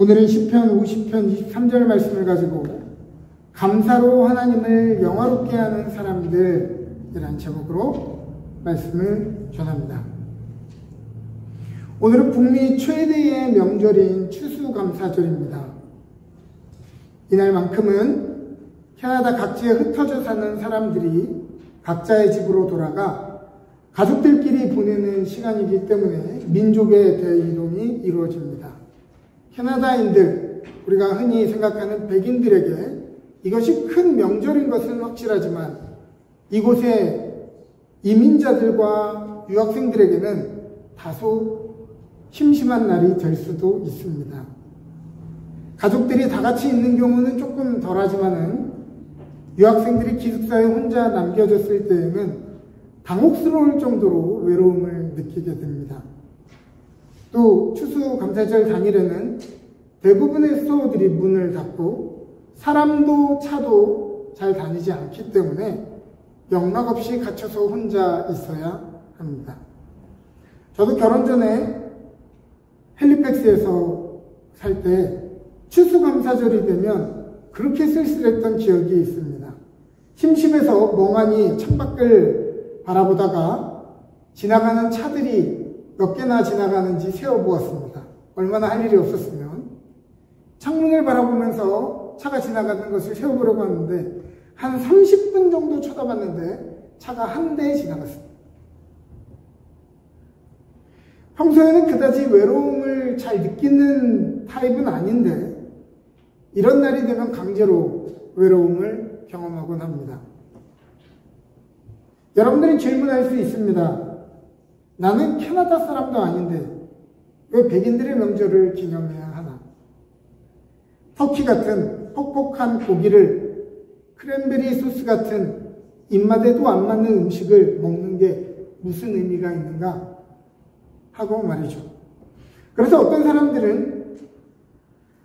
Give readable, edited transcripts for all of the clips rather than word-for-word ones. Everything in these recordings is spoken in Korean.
오늘은 시편 50편 23절 말씀을 가지고 감사로 하나님을 영화롭게 하는 사람들이라는 제목으로 말씀을 전합니다. 오늘은 북미 최대의 명절인 추수감사절입니다. 이날만큼은 캐나다 각지에 흩어져 사는 사람들이 각자의 집으로 돌아가 가족들끼리 보내는 시간이기 때문에 민족의 대이동이 이루어집니다. 캐나다인들, 우리가 흔히 생각하는 백인들에게 이것이 큰 명절인 것은 확실하지만 이곳의 이민자들과 유학생들에게는 다소 심심한 날이 될 수도 있습니다. 가족들이 다 같이 있는 경우는 조금 덜하지만은 유학생들이 기숙사에 혼자 남겨졌을 때에는 당혹스러울 정도로 외로움을 느끼게 됩니다. 또 추수감사절 당일에는 대부분의 스토어들이 문을 닫고 사람도 차도 잘 다니지 않기 때문에 영락없이 갇혀서 혼자 있어야 합니다. 저도 결혼 전에 헬리팩스에서 살 때 추수감사절이 되면 그렇게 쓸쓸했던 기억이 있습니다. 심심해서 멍하니 창밖을 바라보다가 지나가는 차들이 몇 개나 지나가는지 세어보았습니다. 얼마나 할 일이 없었으면 창문을 바라보면서 차가 지나가는 것을 세어보려고 하는데 한 30분 정도 쳐다봤는데 차가 한 대 지나갔습니다. 평소에는 그다지 외로움을 잘 느끼는 타입은 아닌데 이런 날이 되면 강제로 외로움을 경험하곤 합니다. 여러분들이 질문할 수 있습니다. 나는 캐나다 사람도 아닌데 왜 백인들의 명절을 기념해야 하나? 터키 같은 퍽퍽한 고기를 크랜베리 소스 같은 입맛에도 안 맞는 음식을 먹는 게 무슨 의미가 있는가? 하고 말이죠. 그래서 어떤 사람들은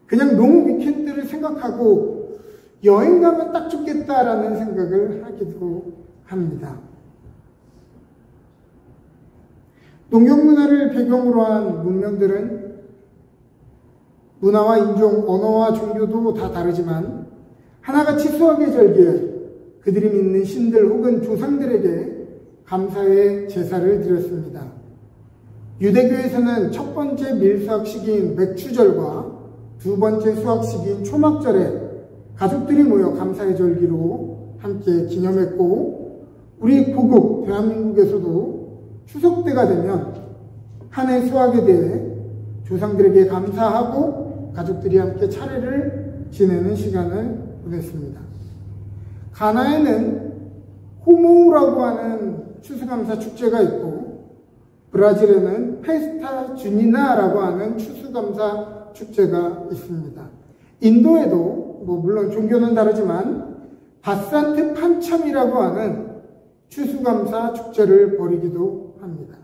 그냥 롱 위켄드를 생각하고 여행 가면 딱 좋겠다라는 생각을 하기도 합니다. 농경 문화를 배경으로 한 문명들은 문화와 인종, 언어와 종교도 다 다르지만 하나같이 수학의 절기에 그들이 믿는 신들 혹은 조상들에게 감사의 제사를 드렸습니다. 유대교에서는 첫 번째 밀수학 시기인 맥추절과 두 번째 수학 시기인 초막절에 가족들이 모여 감사의 절기로 함께 기념했고 우리 고국 대한민국에서도 추석 때가 되면 한 해 수확에 대해 조상들에게 감사하고 가족들이 함께 차례를 지내는 시간을 보냈습니다. 가나에는 호모우라고 하는 추수감사 축제가 있고 브라질에는 페스타 주니나라고 하는 추수감사 축제가 있습니다. 인도에도 물론 종교는 다르지만 바산트 판참이라고 하는 추수감사 축제를 벌이기도 합니다.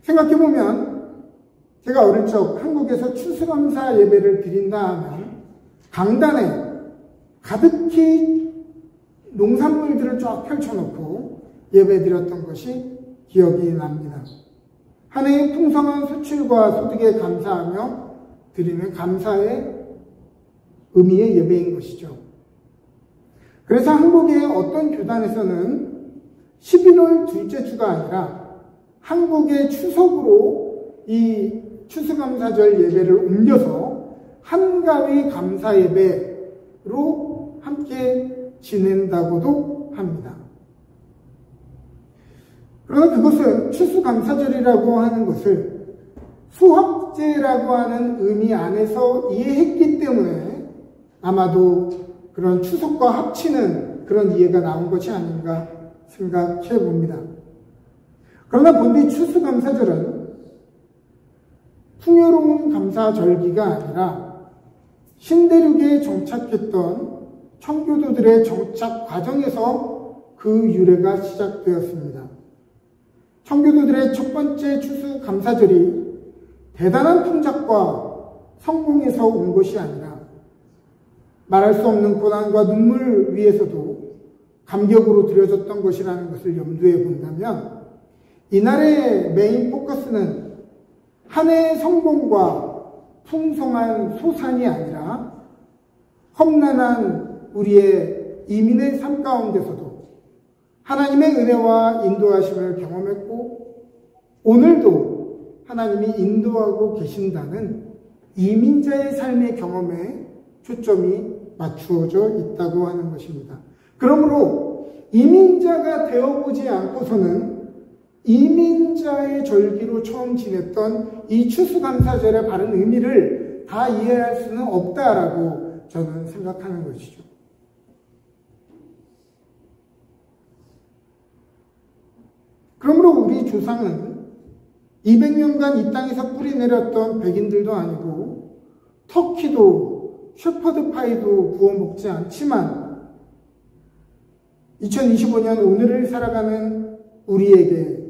생각해보면 제가 어릴 적 한국에서 추수감사 예배를 드린다 하면 강단에 가득히 농산물들을 쫙 펼쳐놓고 예배 드렸던 것이 기억이 납니다. 한 해의 풍성한 수출과 소득에 감사하며 드리는 감사의 의미의 예배인 것이죠. 그래서 한국의 어떤 교단에서는 11월 둘째 주가 아니라 한국의 추석으로 이 추수감사절 예배를 옮겨서 한가위 감사 예배로 함께 지낸다고도 합니다. 그러나 그것은 추수감사절이라고 하는 것을 수학제라고 하는 의미 안에서 이해했기 때문에 아마도 그런 추석과 합치는 그런 이해가 나온 것이 아닌가 생각해 봅니다. 그러나 본디 추수감사절은 풍요로운 감사절기가 아니라 신대륙에 정착했던 청교도들의 정착 과정에서 그 유래가 시작되었습니다. 청교도들의 첫 번째 추수감사절이 대단한 풍작과 성공에서 온 것이 아니라 말할 수 없는 고난과 눈물 위에서도 감격으로 드려졌던 것이라는 것을 염두에 본다면 이날의 메인 포커스는 한 해의 성공과 풍성한 소산이 아니라 험난한 우리의 이민의 삶 가운데서도 하나님의 은혜와 인도하심을 경험했고 오늘도 하나님이 인도하고 계신다는 이민자의 삶의 경험에 초점이 맞추어져 있다고 하는 것입니다. 그러므로 이민자가 되어보지 않고서는 이민자의 절기로 처음 지냈던 이 추수감사절의 바른 의미를 다 이해할 수는 없다라고 저는 생각하는 것이죠. 그러므로 우리 조상은 200년간 이 땅에서 뿌리내렸던 백인들도 아니고 터키도 셰퍼드 파이도 구워 먹지 않지만 2025년 오늘을 살아가는 우리에게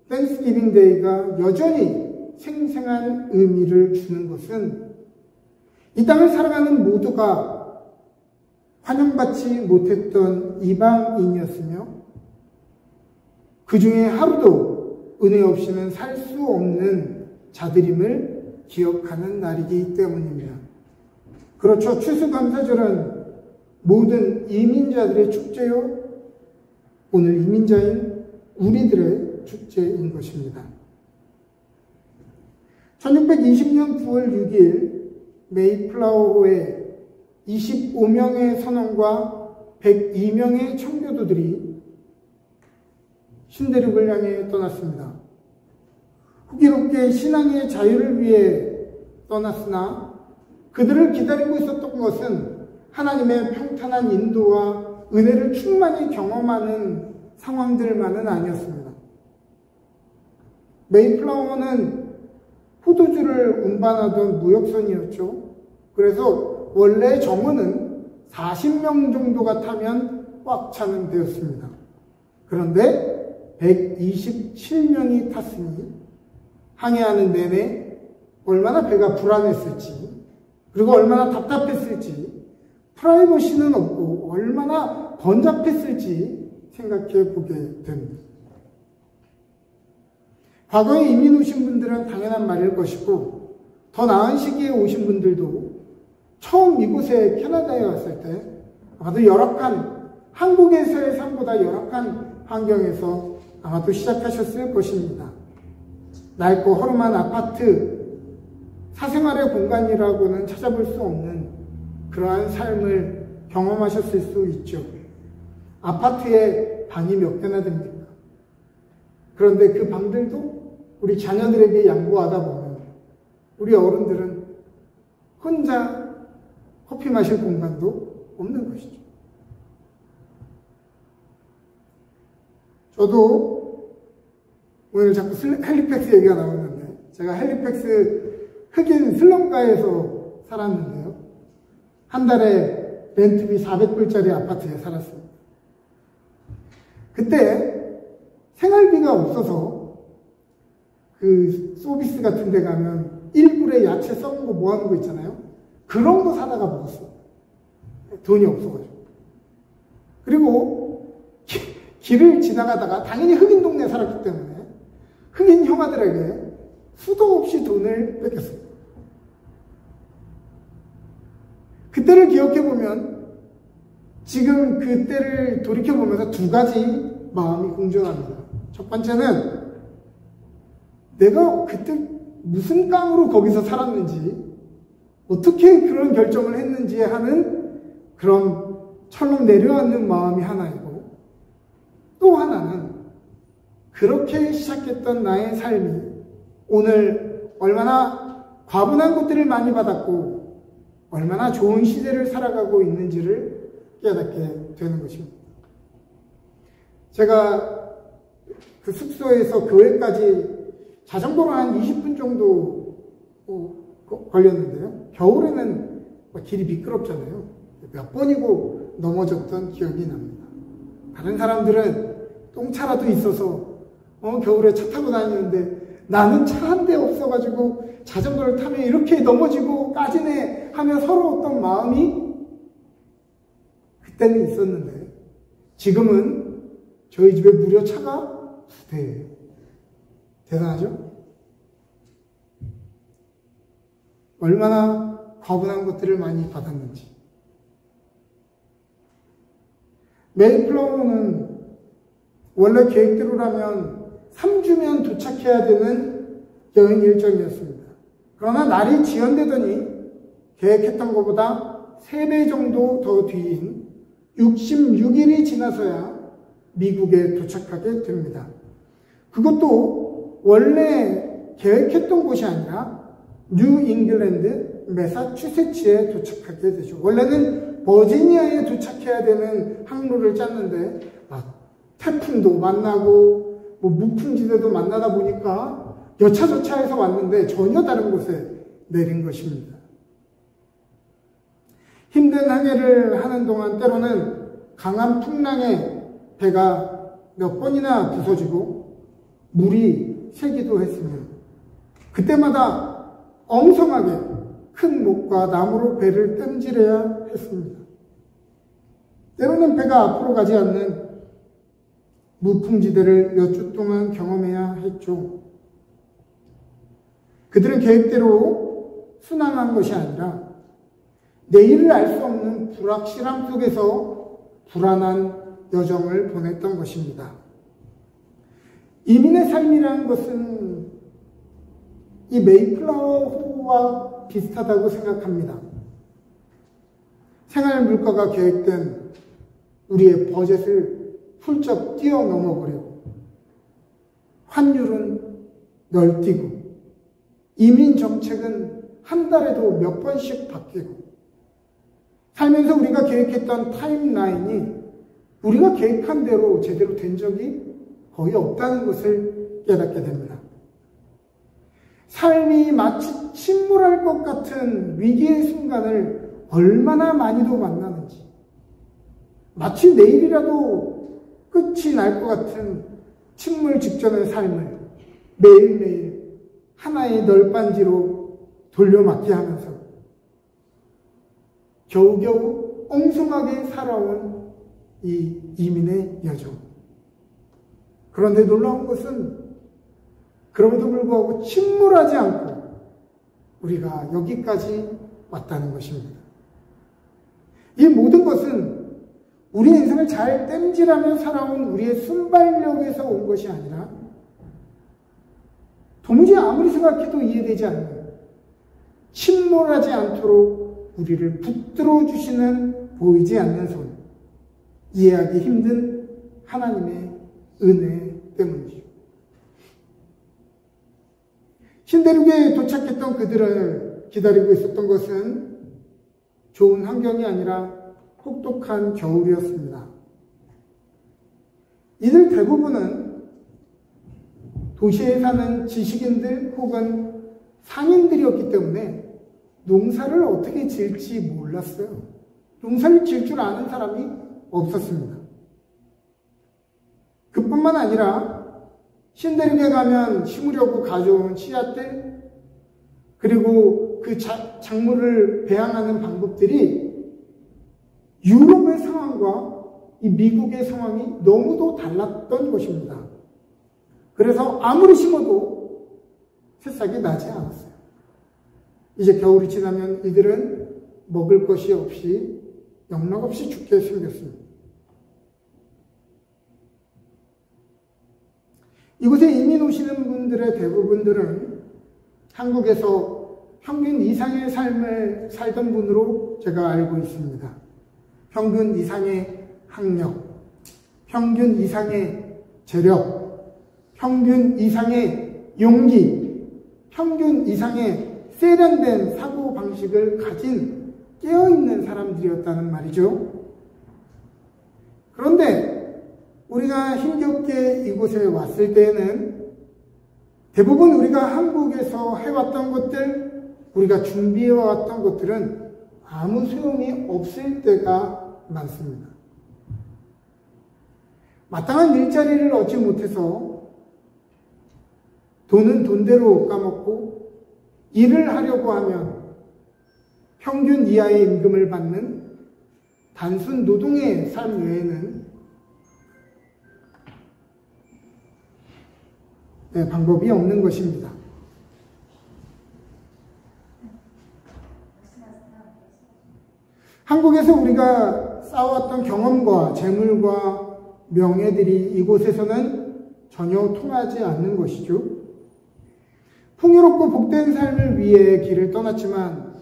땡스기빙 데이가 여전히 생생한 의미를 주는 것은 이 땅을 살아가는 모두가 환영받지 못했던 이방인이었으며 그 중에 하루도 은혜 없이는 살 수 없는 자들임을 기억하는 날이기 때문입니다. 그렇죠. 추수감사절은 모든 이민자들의 축제요. 오늘 이민자인 우리들의 축제인 것입니다. 1620년 9월 6일 메이플라워호에 25명의 선원과 102명의 청교도들이 신대륙을 향해 떠났습니다. 호기롭게 신앙의 자유를 위해 떠났으나 그들을 기다리고 있었던 것은 하나님의 평탄한 인도와 은혜를 충만히 경험하는 상황들만은 아니었습니다. 메이플라워는 포도주를 운반하던 무역선이었죠. 그래서 원래 정원은 40명 정도가 타면 꽉 차는 데였습니다. 그런데 127명이 탔으니 항해하는 내내 얼마나 배가 불안했을지 그리고 얼마나 답답했을지 프라이버시는 없고 얼마나 번잡했을지 생각해 보게 됩니다. 과거에 이민 오신 분들은 당연한 말일 것이고 더 나은 시기에 오신 분들도 처음 이곳에 캐나다에 왔을 때 아마도 열악한 한국에서의 삶보다 열악한 환경에서 아마도 시작하셨을 것입니다. 낡고 허름한 아파트, 사생활의 공간이라고는 찾아볼 수 없는 그러한 삶을 경험하셨을 수 있죠. 아파트에 방이 몇 개나 됩니까? 그런데 그 방들도 우리 자녀들에게 양보하다 보면 우리 어른들은 혼자 커피 마실 공간도 없는 것이죠. 저도 오늘 자꾸 헬리팩스 얘기가 나오는데 제가 헬리팩스 흑인 슬럼가에서 살았는데요. 한 달에 렌트비 400불짜리 아파트에 살았습니다. 그때 생활비가 없어서 그 소비스 같은 데 가면 1불에 야채 썩은 거 모아놓은 거 있잖아요. 그런 거 사다가 먹었어요. 돈이 없어가지고. 그리고 길을 지나가다가 당연히 흑인 동네에 살았기 때문에 흑인 형아들에게 수도 없이 돈을 뺏겼어요. 그때를 기억해보면 지금 그때를 돌이켜보면서 두 가지 마음이 공존합니다. 첫 번째는 내가 그때 무슨 깡으로 거기서 살았는지 어떻게 그런 결정을 했는지 하는 그런 철렁 내려앉는 마음이 하나이고 또 하나는 그렇게 시작했던 나의 삶이 오늘 얼마나 과분한 것들을 많이 받았고 얼마나 좋은 시대를 살아가고 있는지를 깨닫게 되는 것입니다. 제가 그 숙소에서 교회까지 자전거로 한 20분 정도 걸렸는데요. 겨울에는 길이 미끄럽잖아요. 몇 번이고 넘어졌던 기억이 납니다. 다른 사람들은 똥차라도 있어서 겨울에 차 타고 다니는데 나는 차 한 대 없어가지고 자전거를 타면 이렇게 넘어지고 까지네 하며 서러웠던 마음이 그때는 있었는데 지금은 저희 집에 무려 차가 2대예요. 대단하죠? 얼마나 과분한 것들을 많이 받았는지. 메이플라워는 원래 계획대로라면 3주면 도착해야 되는 여행 일정이었습니다. 그러나 날이 지연되더니 계획했던 것보다 3배 정도 더 뒤인 66일이 지나서야 미국에 도착하게 됩니다. 그것도 원래 계획했던 곳이 아니라 뉴 잉글랜드 매사추세츠에 도착하게 되죠. 원래는 버지니아에 도착해야 되는 항로를 짰는데 태풍도 만나고 무풍지대도 만나다 보니까 여차저차해서 왔는데 전혀 다른 곳에 내린 것입니다. 힘든 항해를 하는 동안 때로는 강한 풍랑에 배가 몇 번이나 부서지고 물이 새기도 했으며 그때마다 엉성하게 큰 목과 나무로 배를 땜질해야 했습니다. 때로는 배가 앞으로 가지 않는 무풍지대를 몇 주 동안 경험해야 했죠. 그들은 계획대로 순항한 것이 아니라 내일을 알 수 없는 불확실함 속에서 불안한 여정을 보냈던 것입니다. 이민의 삶이라는 것은 이 메이플라워호와 비슷하다고 생각합니다. 생활 물가가 계획된 우리의 버젯을 훌쩍 뛰어넘어버리고 환율은 널뛰고 이민 정책은 한 달에도 몇 번씩 바뀌고 살면서 우리가 계획했던 타임라인이 우리가 계획한 대로 제대로 된 적이 거의 없다는 것을 깨닫게 됩니다. 삶이 마치 침몰할 것 같은 위기의 순간을 얼마나 많이도 만나는지, 마치 내일이라도 끝이 날 것 같은 침몰 직전의 삶을 매일매일 하나의 널빤지로 돌려막기 하면서 겨우겨우 엉성하게 살아온 이 이민의 여정. 그런데 놀라운 것은 그럼에도 불구하고 침몰하지 않고 우리가 여기까지 왔다는 것입니다. 이 모든 것은 우리 인생을 잘 땜질하며 살아온 우리의 순발력에서 온 것이 아니라 도무지 아무리 생각해도 이해되지 않는 침몰하지 않도록 우리를 붙들어 주시는 보이지 않는 손, 이해하기 힘든 하나님의 은혜 때문이죠. 신대륙에 도착했던 그들을 기다리고 있었던 것은 좋은 환경이 아니라 혹독한 겨울이었습니다. 이들 대부분은 도시에 사는 지식인들 혹은 상인들이었기 때문에 농사를 어떻게 지을지 몰랐어요. 농사를 지을 줄 아는 사람이 없었습니다. 그뿐만 아니라 신대륙에 가면 심으려고 가져온 씨앗들, 그리고 그 작물을 배양하는 방법들이 유럽의 상황과 이 미국의 상황이 너무도 달랐던 것입니다. 그래서 아무리 심어도 새싹이 나지 않았어요. 이제 겨울이 지나면 이들은 먹을 것이 없이 영락없이 죽게 생겼습니다. 이곳에 이민 오시는 분들의 대부분들은 한국에서 평균 이상의 삶을 살던 분으로 제가 알고 있습니다. 평균 이상의 학력, 평균 이상의 재력, 평균 이상의 용기, 평균 이상의 세련된 사고방식을 가진 깨어있는 사람들이었다는 말이죠. 그런데 우리가 힘겹게 이곳에 왔을 때에는 대부분 우리가 한국에서 해왔던 것들, 우리가 준비해왔던 것들은 아무 소용이 없을 때가 많습니다. 마땅한 일자리를 얻지 못해서 돈은 돈대로 까먹고 일을 하려고 하면 평균 이하의 임금을 받는 단순 노동의 삶 외에는 방법이 없는 것입니다. 한국에서 우리가 쌓아왔던 경험과 재물과 명예들이 이곳에서는 전혀 통하지 않는 것이죠. 풍요롭고 복된 삶을 위해 길을 떠났지만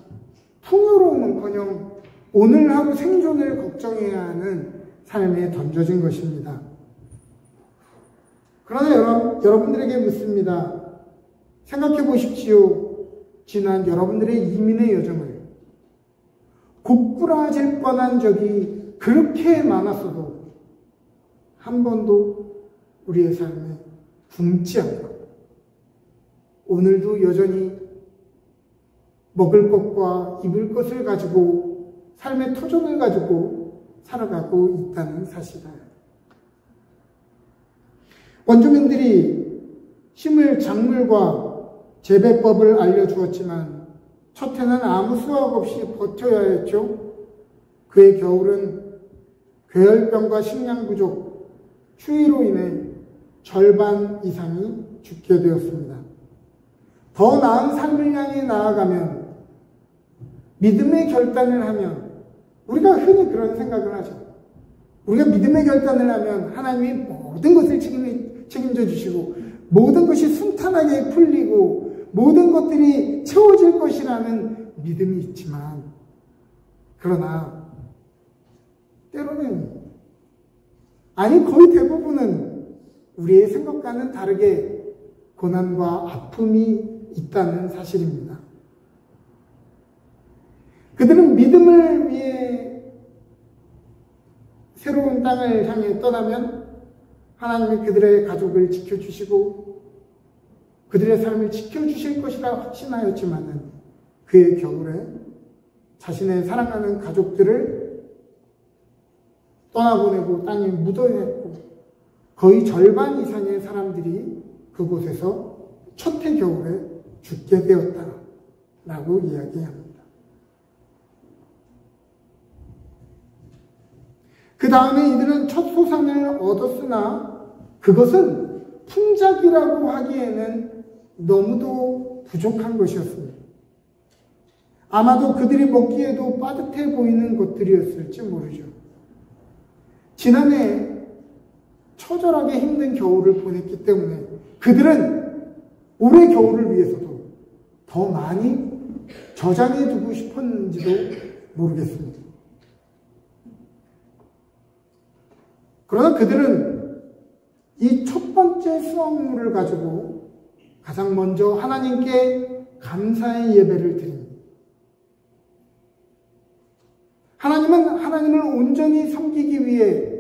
풍요로움은커녕 오늘 하루 생존을 걱정해야 하는 삶에 던져진 것입니다. 그러나 여러분들에게 묻습니다. 생각해 보십시오. 지난 여러분들의 이민의 여정을 고꾸라질 뻔한 적이 그렇게 많았어도 한 번도 우리의 삶에 굶지 않고 오늘도 여전히 먹을 것과 입을 것을 가지고 삶의 토종을 가지고 살아가고 있다는 사실이에요. 원주민들이 심을 작물과 재배법을 알려주었지만 첫 해는 아무 수확 없이 버텨야 했죠. 그의 겨울은 괴혈병과 식량 부족, 추위로 인해 절반 이상이 죽게 되었습니다. 더 나은 삶을 향해 나아가면, 믿음의 결단을 하면, 우리가 흔히 그런 생각을 하죠. 우리가 믿음의 결단을 하면 하나님이 모든 것을 책임져 주시고 모든 것이 순탄하게 풀리고 모든 것들이 채워질 것이라는 믿음이 있지만, 그러나 때로는, 아니 거의 대부분은 우리의 생각과는 다르게 고난과 아픔이 있다는 사실입니다. 그들은 믿음을 위해 새로운 땅을 향해 떠나면 하나님이 그들의 가족을 지켜주시고 그들의 삶을 지켜주실 것이라 확신하였지만은 그의 겨울에 자신의 사랑하는 가족들을 떠나보내고 땅에 묻어냈고 거의 절반 이상의 사람들이 그곳에서 첫해 겨울에 죽게 되었다라고 이야기합니다. 그 다음에 이들은 첫 소산을 얻었으나 그것은 풍작이라고 하기에는 너무도 부족한 것이었습니다. 아마도 그들이 먹기에도 빠듯해 보이는 것들이었을지 모르죠. 지난해 처절하게 힘든 겨울을 보냈기 때문에 그들은 올해 겨울을 위해서도 더 많이 저장해 두고 싶었는지도 모르겠습니다. 그러나 그들은 이 첫 번째 수확물을 가지고 가장 먼저 하나님께 감사의 예배를 드립니다. 하나님을 온전히 섬기기 위해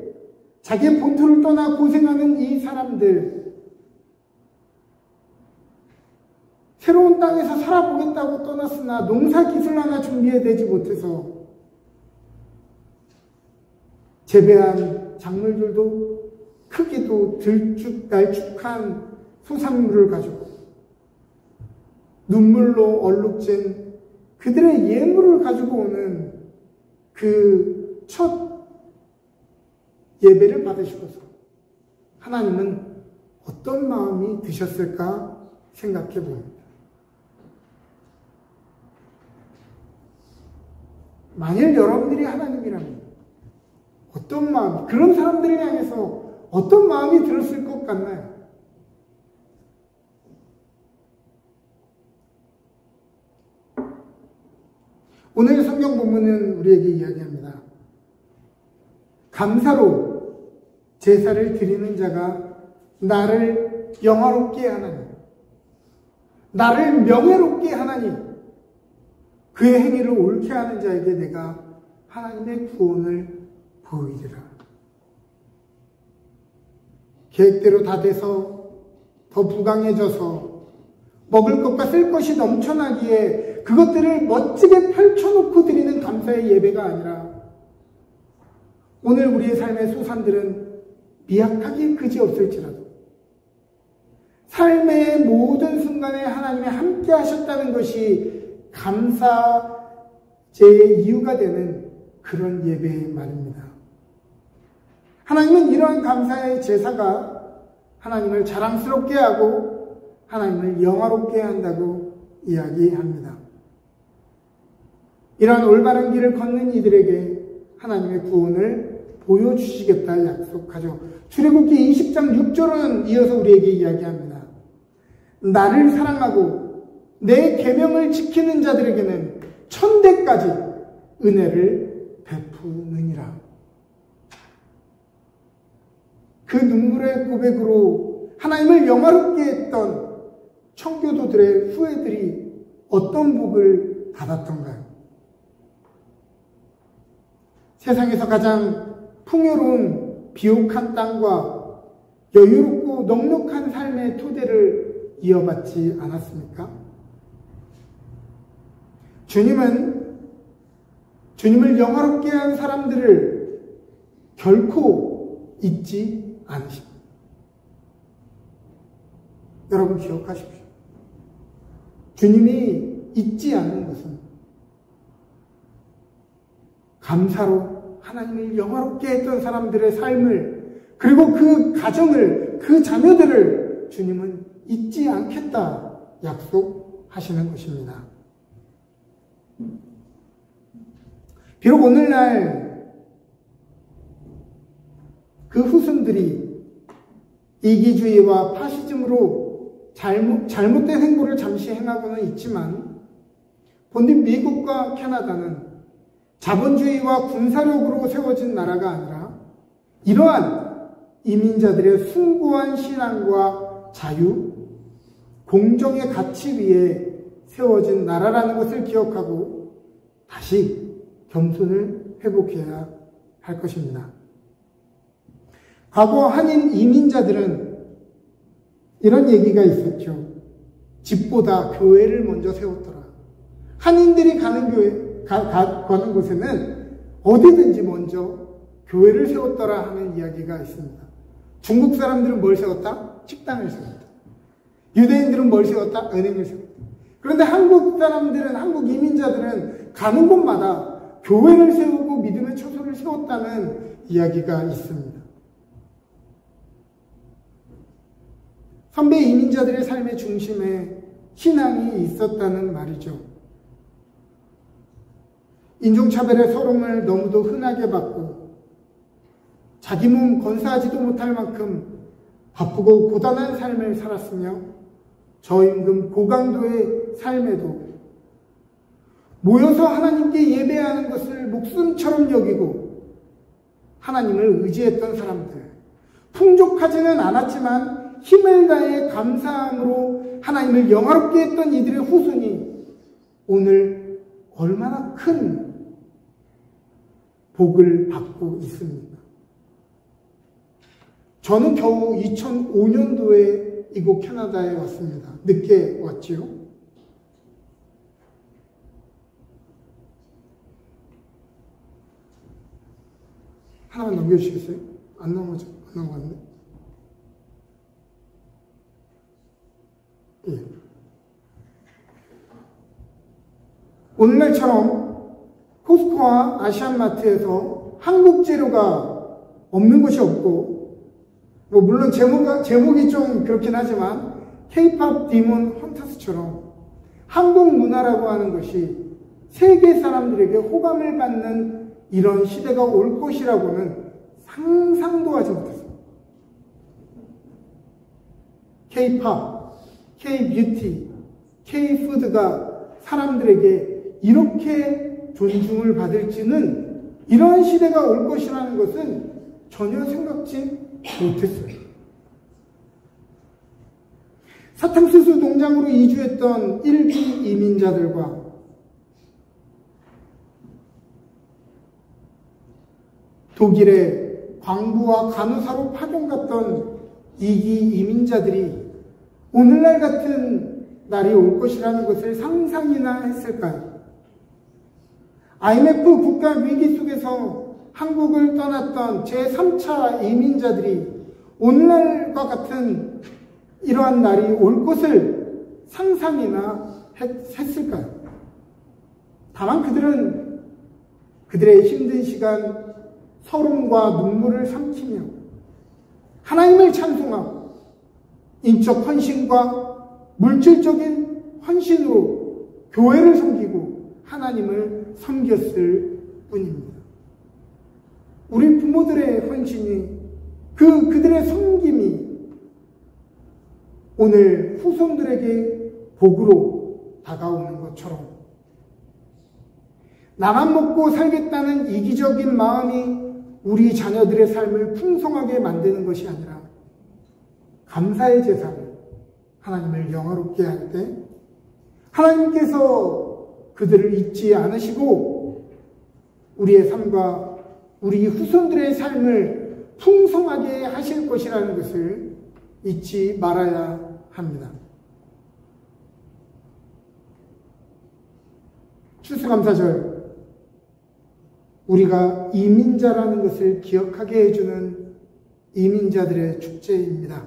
자기의 본토를 떠나 고생하는 이 사람들, 새로운 땅에서 살아보겠다고 떠났으나 농사 기술 하나 준비해내지 못해서 재배한 작물들도 크기도 들쭉날쭉한 소산물을 가지고 눈물로 얼룩진 그들의 예물을 가지고 오는 그 첫 예배를 받으시고서 하나님은 어떤 마음이 드셨을까 생각해 봅니다. 만일 여러분들이 하나님이라면 어떤 마음, 그런 사람들을 향해서 어떤 마음이 들었을 것 같나요? 오늘 성경 본문은 우리에게 이야기합니다. 감사로 제사를 드리는 자가 나를 영화롭게 하나니, 나를 명예롭게 하나니, 그의 행위를 옳게 하는 자에게 내가 하나님의 구원을 보이리라. 계획대로 다 돼서 더 부강해져서 먹을 것과 쓸 것이 넘쳐나기에 그것들을 멋지게 펼쳐놓고 드리는 감사의 예배가 아니라 오늘 우리의 삶의 소산들은 미약하게 그지없을지라도 삶의 모든 순간에 하나님이 함께 하셨다는 것이 감사제의 이유가 되는 그런 예배의 말입니다. 하나님은 이러한 감사의 제사가 하나님을 자랑스럽게 하고 하나님을 영화롭게 한다고 이야기합니다. 이러한 올바른 길을 걷는 이들에게 하나님의 구원을 보여주시겠다 약속하죠. 출애굽기 20장 6절은 이어서 우리에게 이야기합니다. 나를 사랑하고 내 계명을 지키는 자들에게는 천대까지 은혜를 베푸느니라. 그 눈물의 고백으로 하나님을 영화롭게 했던 청교도들의 후예들이 어떤 복을 받았던가요? 세상에서 가장 풍요로운 비옥한 땅과 여유롭고 넉넉한 삶의 토대를 이어받지 않았습니까? 주님을 영화롭게 한 사람들을 결코 잊지 않으십니다. 여러분 기억하십시오. 주님이 잊지 않는 것은 감사로 하나님을 영화롭게 했던 사람들의 삶을, 그리고 그 가정을, 그 자녀들을 주님은 잊지 않겠다 약속하시는 것입니다. 비록 오늘날 그 후손들이 이기주의와 파시즘으로 잘못된 행보를 잠시 행하고는 있지만, 본디 미국과 캐나다는 자본주의와 군사력으로 세워진 나라가 아니라 이러한 이민자들의 숭고한 신앙과 자유, 공정의 가치 위에 세워진 나라라는 것을 기억하고 다시 겸손을 회복해야 할 것입니다. 과거 한인 이민자들은 이런 얘기가 있었죠. 집보다 교회를 먼저 세웠더라. 한인들이 가는 곳에는 어디든지 먼저 교회를 세웠더라 하는 이야기가 있습니다. 중국 사람들은 뭘 세웠다? 식당을 세웠다. 유대인들은 뭘 세웠다? 은행을 세웠다. 그런데 한국 사람들은, 한국 이민자들은 가는 곳마다 교회를 세우고 믿음의 초소를 세웠다는 이야기가 있습니다. 선배 이민자들의 삶의 중심에 신앙이 있었다는 말이죠. 인종차별의 서름을 너무도 흔하게 받고 자기 몸 건사하지도 못할 만큼 바쁘고 고단한 삶을 살았으며 저임금 고강도의 삶에도 모여서 하나님께 예배하는 것을 목숨처럼 여기고 하나님을 의지했던 사람들, 풍족하지는 않았지만 힘을 다해 감사함으로 하나님을 영화롭게 했던 이들의 후손이 오늘 얼마나 큰 복을 받고 있습니까? 저는 겨우 2005년도에 이곳 캐나다에 왔습니다. 늦게 왔지요. 하나만 넘겨주시겠어요? 안 넘어갔네. 예. 오늘날처럼 코스코와 아시안마트에서 한국 재료가 없는 곳이 없고, 물론 제목이 좀 그렇긴 하지만 K-POP 디몬 헌터스처럼 한국 문화라고 하는 것이 세계 사람들에게 호감을 받는 이런 시대가 올 것이라고는 상상도 하지 못했습니다. K-POP, K-뷰티, K-푸드가 사람들에게 이렇게 존중을 받을지는, 이러한 시대가 올 것이라는 것은 전혀 생각지 못했어요. 사탕수수 농장으로 이주했던 일기 이민자들과 독일의 광부와 간호사로 파견 갔던 이기 이민자들이 오늘날 같은 날이 올 것이라는 것을 상상이나 했을까요? IMF 국가 위기 속에서 한국을 떠났던 제3차 이민자들이 오늘날과 같은 이러한 날이 올 것을 상상이나 했을까요? 다만 그들은 그들의 힘든 시간, 서름과 눈물을 삼키며 하나님을 찬송하고 인적 헌신과 물질적인 헌신으로 교회를 섬기고 하나님을 섬겼을 뿐입니다. 우리 부모들의 헌신이 그들의 섬김이 오늘 후손들에게 복으로 다가오는 것처럼 나만 먹고 살겠다는 이기적인 마음이 우리 자녀들의 삶을 풍성하게 만드는 것이 아니라 감사의 제사를 하나님을 영화롭게 할 때 하나님께서 그들을 잊지 않으시고 우리의 삶과 우리 후손들의 삶을 풍성하게 하실 것이라는 것을 잊지 말아야 합니다. 추수감사절, 우리가 이민자라는 것을 기억하게 해주는 이민자들의 축제입니다.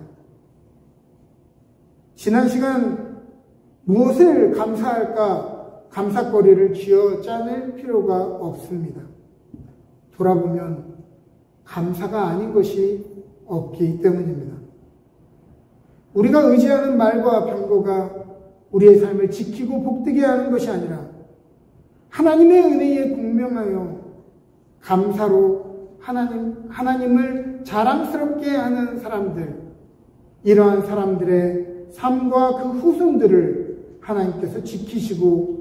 지난 시간 무엇을 감사할까 감사거리를 쥐어짜낼 필요가 없습니다. 돌아보면 감사가 아닌 것이 없기 때문입니다. 우리가 의지하는 말과 병거가 우리의 삶을 지키고 복되게 하는 것이 아니라 하나님의 은혜에 공명하여 감사로 하나님을 자랑스럽게 하는 사람들, 이러한 사람들의 삶과 그 후손들을 하나님께서 지키시고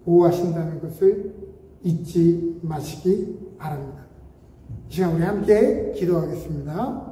보호하신다는 것을 잊지 마시기 바랍니다. 이 시간 우리 함께 기도하겠습니다.